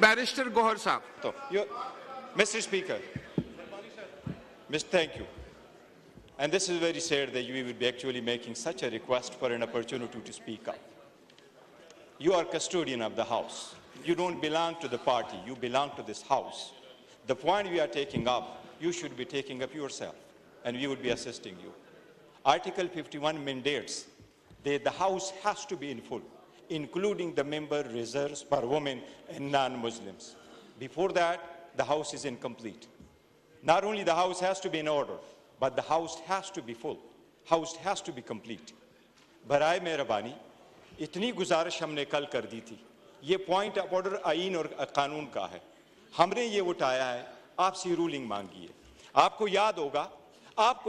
Barrister Gauhar साहब। तो Mr. Speaker, thank you. And this is very sad that you would be actually making such a request for an opportunity to speak up. You are custodian of the House. You don't belong to the party. You belong to this House. The point we are taking up, you should be taking up yourself, and we would be assisting you. Article 51 mandates that the House has to be in full, including the member reserves per women and non-Muslims. Before that, the House is incomplete. Not only the House has to be in order, but the House has to be full. House has to be complete. बराए मेहरबानी इतनी गुजारिश हमने कल कर दी थी। ये point of order आईन और कानून का है। हमने ये उठाया है, आपसे रूलिंग मांगी है। आपको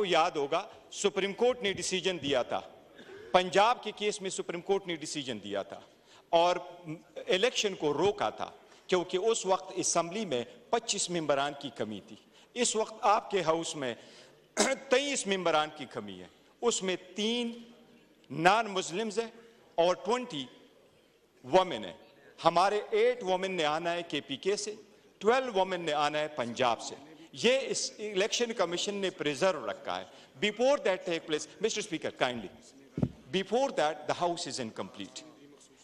याद होगा सुप्रीम कोर्ट ने डिसीजन दिया था, पंजाब के केस में सुप्रीम कोर्ट ने डिसीजन दिया था और इलेक्शन को रोका था क्योंकि उस वक्त असेंबली में 25 मेंबरान की कमी थी। इस वक्त आपके हाउस में 23 मेंबरान की कमी है, उसमें 3 नॉन मुस्लिम्स है और 20 वुमेन है। हमारे 8 वुमेन ने आना है केपीके से, 12 वुमेन ने आना है पंजाब से। ये इस इलेक्शन कमीशन ने प्रिजर्व रखा है। Before that take place, mister speaker kindly, before that the house is incomplete.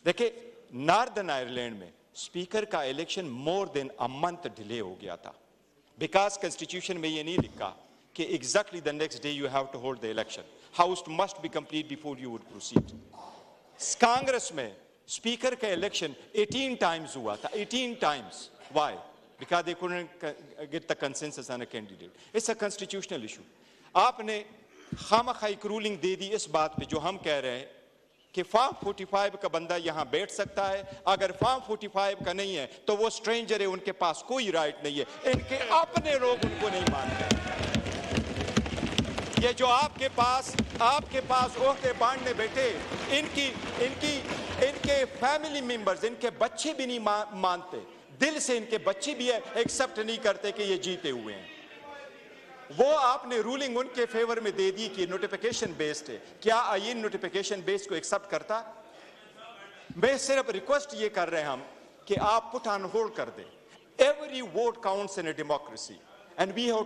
देखिए, नॉर्दर्न आयरलैंड में स्पीकर का election more than a month delay हो गया था, बिकॉज कॉन्स्टिट्यूशन में ये नहीं लिखा कि exactly the next day you have to hold the election. House must be complete before you would proceed. Congress में स्पीकर का इलेक्शन 18 टाइम्स हुआ था, 18 times. Why? Because they couldn't get the consensus on a candidate. It's a constitutional issue. आपने खामखा एक ruling दे दी इस बात पे जो हम कह रहे हैं कि फॉर्म 45 का बंदा यहाँ बैठ सकता है। अगर फॉर्म 45 का नहीं है तो वो स्ट्रेंजर है, उनके पास कोई राइट नहीं है। इनके अपने लोग उनको नहीं मानते। ये जो आपके पास ओहदे बांटने बैठे, इनके फैमिली मेंबर्स, इनके बच्चे भी नहीं मानते। दिल से इनके बच्चे भी एक्सेप्ट नहीं करते कि ये जीते हुए हैं। वो आपने रूलिंग उनके फेवर में दे दी कि नोटिफिकेशन बेस्ड है। क्या आईन नोटिफिकेशन बेस्ड को एक्सेप्ट करता? मैं सिर्फ रिक्वेस्ट ये कर रहे हैं हम कि आप पुट ऑन होल्ड कर दें। Every vote counts in a democracy and we have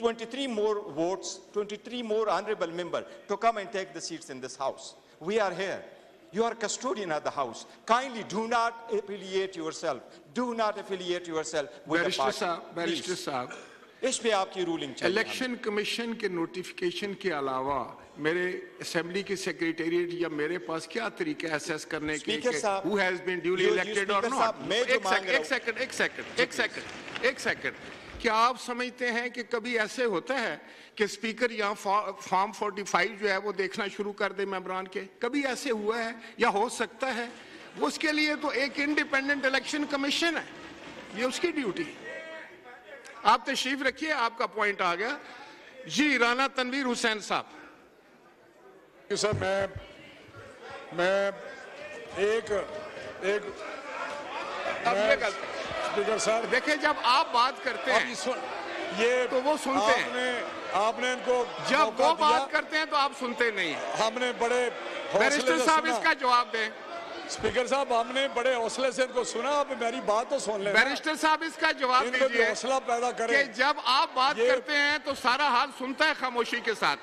23 more votes, 23 more honorable members to come and take the seats in this house. We are here. You are custodian of the house. Kindly do not affiliate yourself. Do not affiliate yourself with the party. Barrister साहब, इस पे आपकी ruling चाहिए। Election commission के notification के अलावा मेरे assembly के सेक्रेटेरिएट या मेरे पास क्या तरीका है असेस करने के who has been duly elected or not? एक सेकंड। क्या आप समझते हैं कि कभी ऐसे होता है कि स्पीकर यहाँ फॉर्म 45 जो है वो देखना शुरू कर दे मेंबरान के? कभी ऐसे हुआ है या हो सकता है? उसके लिए तो एक इंडिपेंडेंट इलेक्शन कमीशन है, ये उसकी ड्यूटी। आप तशरीफ रखिए, आपका पॉइंट आ गया जी। राना तनवीर हुसैन साहब। सर मैं स्पीकर साहब, देखिए, जब आप बात करते हैं ये तो वो सुनते हैं, आपने इनको जब वो बात करते हैं तो आप सुनते नहीं। हमने बड़े बैरिस्टर साहब इसका जवाब दें। स्पीकर साहब, हमने बड़े हौसले से इनको सुना, आप मेरी बात तो सुन लें। बैरिस्टर साहब इसका जवाब दीजिए। हौसला पैदा करें कि जब आप बात करते हैं तो सारा हाल सुनता है खामोशी के साथ,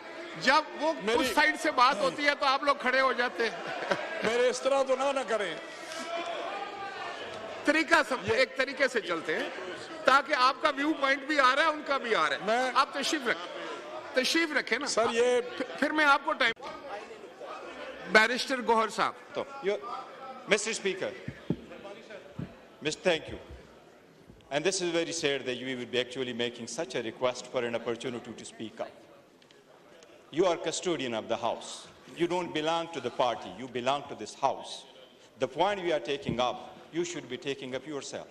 जब वो उस साइड से बात होती है तो आप लोग खड़े हो जाते हैं। मेरे इस तरह तो ना करें। तरीका सब एक तरीके से चलते हैं ताकि आपका व्यू पॉइंट भी आ रहा है, उनका भी आ रहा है। आप तशरीफ रखें ना सर। ये फिर मैं आपको टाइम। बैरिस्टर गौहर साहब। तो Mr. Speaker, thank you. And this is very sad that you would be actually making such a request for an opportunity to speak up. You are custodian of the House. You don't belong to the party. You belong to this House. The point we are taking up, you should be taking up yourself,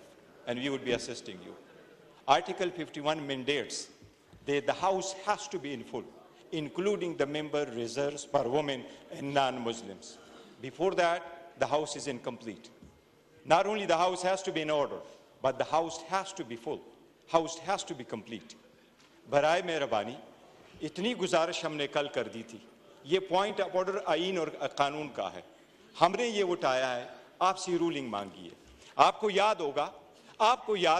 and we would be assisting you. Article 51 mandates that the House has to be in full, including the member reserves per women and non-Muslims. Before that, the House is incomplete. Not only the House has to be in order, but the House has to be full. House has to be complete. बराए मेहरबानी इतनी गुजारिश हमने कल कर दी थी। ये point of order आईन और कानून का है। हमने ये उठाया है, आपसे रूलिंग मांगी है। आपको याद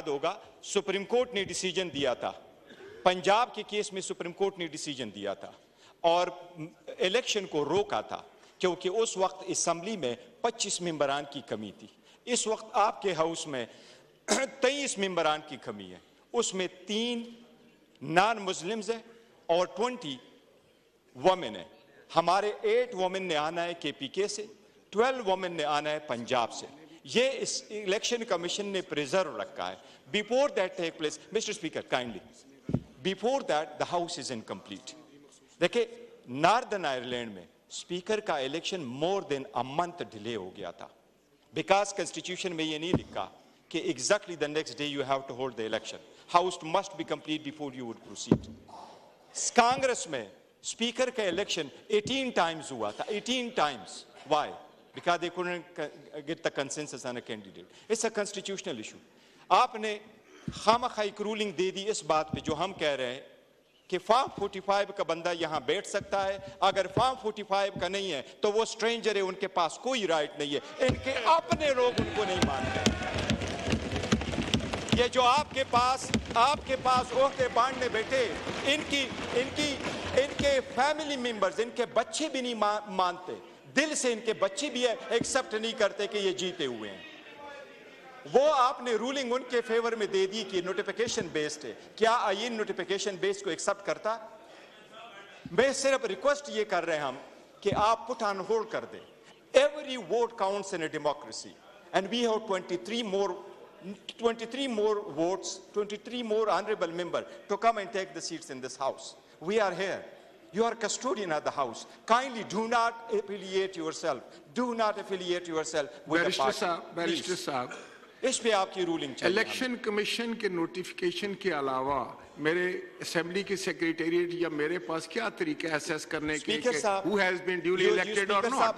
होगा सुप्रीम कोर्ट ने डिसीजन दिया था, पंजाब के केस में सुप्रीम कोर्ट ने डिसीजन दिया था और इलेक्शन को रोका था क्योंकि उस वक्त असेंबली में 25 मेंबरान की कमी थी। इस वक्त आपके हाउस में 23 मेंबरान की कमी है, उसमें 3 नॉन मुस्लिम्स है और 20 वुमेन है। हमारे 8 वुमेन ने आना है केपीके से, 12 वुमेन ने आना है पंजाब से। ये इस इलेक्शन कमीशन ने प्रिजर्व रखा है। Before that take place, mister speaker kindly, before that the house is incomplete. देखिए, नॉर्दर्न आयरलैंड में स्पीकर का election more than a month delay हो गया था, बिकॉज कॉन्स्टिट्यूशन में ये नहीं लिखा कि exactly the next day you have to hold the election, house must be complete before you would proceed. Congress में स्पीकर का इलेक्शन 18 टाइम्स हुआ था, 18 times. Why? Because they couldn't get the consensus on a candidate. It's a constitutional issue. आपने खामखा एक ruling दे दी इस बात पे जो हम कह रहे हैं कि फॉर्म 45 का बंदा यहां बैठ सकता है। अगर फॉर्म 45 का नहीं है तो वो स्ट्रेंजर है, उनके पास कोई राइट नहीं है। इनके अपने लोग उनको नहीं मानते। ये जो आपके पास ओहदे बांटने बैठे, इनके फैमिली मेंबर्स, इनके बच्चे भी नहीं मानते, दिल से इनके बच्चे भी एक्सेप्ट नहीं करते कि ये जीते हुए हैं। वो आपने रूलिंग उनके फेवर में दे दी कि नोटिफिकेशन बेस्ड है। क्या आईन नोटिफिकेशन बेस्ड को एक्सेप्ट करता? मैं सिर्फ रिक्वेस्ट ये कर रहे हैं हम कि आप पुट ऑन होल्ड कर दें। Every vote counts in a democracy and we have 23 more votes, 23 more honorable members to come and take the seats in this house. We are here. You are custodian of the house. Kindly do not affiliate yourself. Do not affiliate yourself with the party. Barrister साहब, इस पे आपकी ruling चाहिए। Election commission के notification के अलावा मेरे assembly की सेक्रेटेरिएट या मेरे पास क्या तरीका है असेस करने के कि who has been duly elected or not?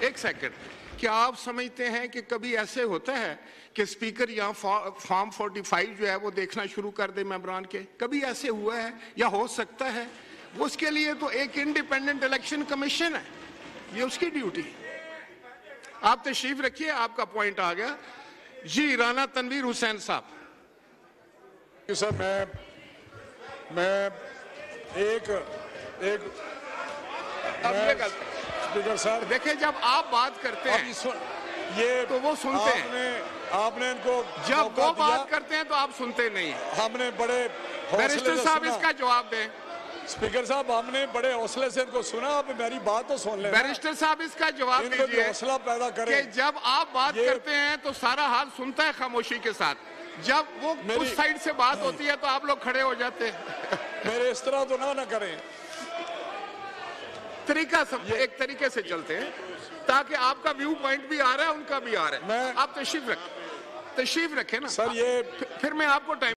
एक सेकंड, क्या आप समझते हैं कि कभी ऐसे होता है कि स्पीकर यहाँ फॉर्म 45 जो है वो देखना शुरू कर दे मेंबरान के? कभी ऐसे हुआ है या हो सकता है? उसके लिए तो एक इंडिपेंडेंट इलेक्शन कमीशन है, ये उसकी ड्यूटी। आप तशरीफ रखिए, आपका पॉइंट आ गया जी। राना तनवीर हुसैन साहब। सर, मैं स्पीकर साहब, देखिए, जब आप बात करते हैं ये तो वो सुनते हैं, आपने इनको जब वो बात करते हैं तो आप सुनते नहीं हैं। हमने बड़े बैरिस्टर साहब इसका जवाब दें। स्पीकर साहब, हमने बड़े हौसले से इनको सुना, आप मेरी बात तो सुन लें। बैरिस्टर साहब इसका जवाब दीजिए, हौसला पैदा करें कि जब आप बात करते हैं तो सारा हाल सुनता है खामोशी के साथ, जब वो उस साइड से बात होती है तो आप लोग खड़े हो जाते हैं। मेरे इस तरह तो ना करें, एक तरीके से चलते हैं ताकि आपका व्यू पॉइंट भी आ रहा है, उनका भी आ रहा है। आप तशरीफ रखें ना सर। ये फिर मैं आपको टाइम